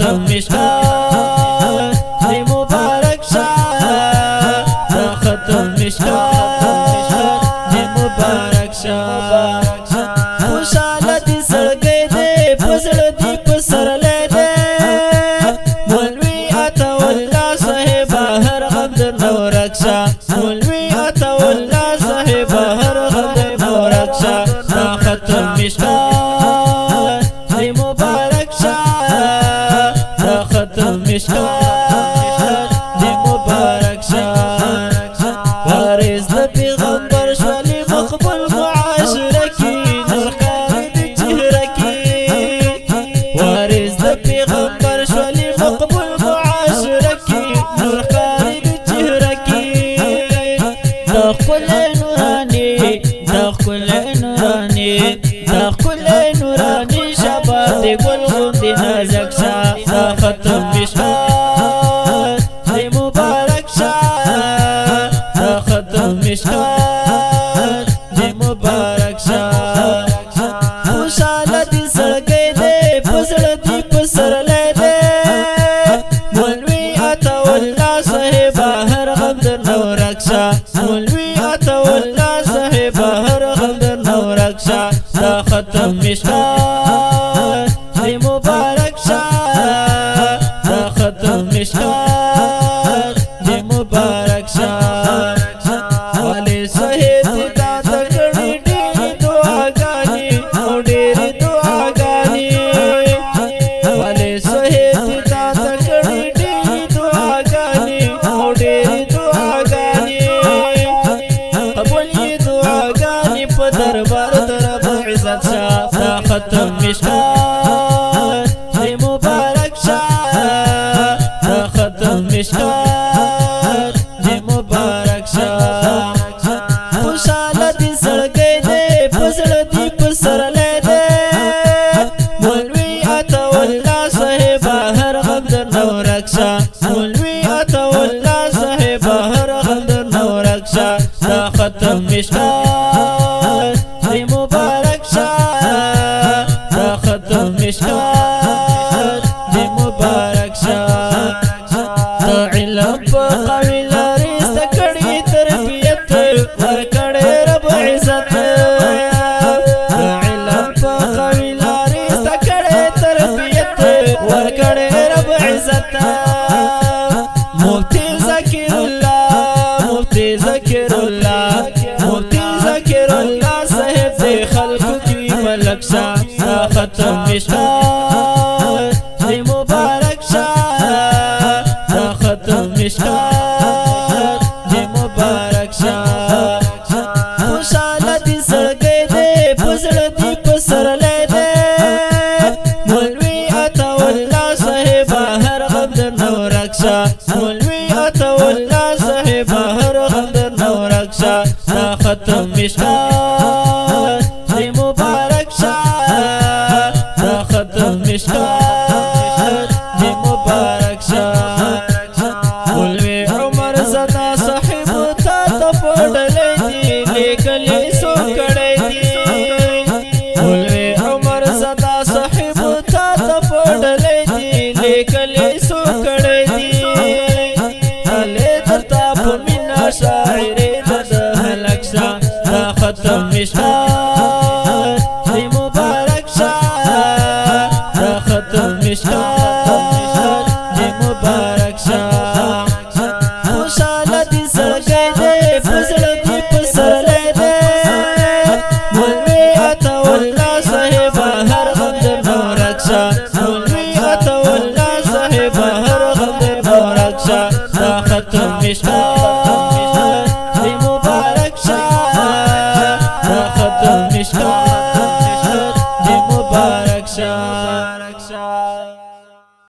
ختم مشکات دی مبارک شاه دا ختم مشکات دی مبارک شاه خوشاله دی زړګی دی په زړه دی په سرلی دی مولوي عطاالله صاحب هر غم درنه ورک شه مولوي عطاالله صاحب هر غم درنه ورک شه دا ختم مشکات دی مبارک شاه دا ختم مشکات دی مبارک شاه وارث د پیغمبر شولی مقبول معاشره کی نرخار دی چهره کی وارث د پیغمبر شولی مقبول معاشره کی نرخار دی چهره کی دا خپل نورانی دا خپل نورانی دا خپل نورانی شباب دی گل غوندی نازک شا دا ختم مشکات دی مبارک شا دا ختم مشکات دی مبارک شا خوشاله دی زړګی دی په زړه دی په سرلی دی مولوي عطاالله صاحب هر غم درنه ورک شه مولوي عطاالله صاحب هر غم درنه ورک شه دا ختم مشکات دی مبارک شاه دا ختم مشکات دی مبارک شاه والی صاحب دی تا تکړی ډېرې دعاګانې او ډېرې دعاګانې والی صاحب دی تا تکړی ډېرې دعاګانې او ډېرې دعاګانې قبول یې دعاګانې په دربار د رب عزت شاه دا ختم مشکات دی مبارک شاه دا ختم مشکات دی مبارک شاه خوشاله دی زړګی دی په زړه دی په سرلی دی مولوي عطاالله صاحب هر غم درنه ورک شه مولوي عطاالله صاحب هر غم درنه ورک شه دا ختم مشکات دی مبارک شاه دا ختم مشکات دی مبارک شاه دا علم په قوي لارې زده کړې تربیت ورکړې رب عزت دا علم په قوي لارې زده کړې تربیت ورکړې رب عزت مفتی ذکر الله مفتی ذکر الله مفتی ذکر الله صاحب دی خلقو کی ملک شاه دا ختم مشکات دی مبارک شاه دا ختم مشکات دی مبارک شاه خوشاله دی زړګی دی په زړه دی په سرلی دی مولوي عطاالله صاحب هر غم درنه ورک شه مولوي عطاالله صاحب هر غم درنه ورک شه دا ختم مشکات دی مبارک شاه دا ختم مشکات دی مبارک شاه مولوي عمر زدا صاحب تا تپډلې دي لیکلې سو کړې دي مولوي عمر زدا صاحب تا تپډلې دي لیکلې سو کړې دي علي درتا په مینا شاعرې د هلک شاه دا ختم مشکات دی مبارک شاه دا ختم مشکات دی مبارک شاه خوشاله دی زړګی دی په زړه دی په سرلی دی مولوي عطاالله صاحب هر غم درنه ورک شه مولوي عطاالله صاحب هر غم درنه ورک شه دا ختم مشکات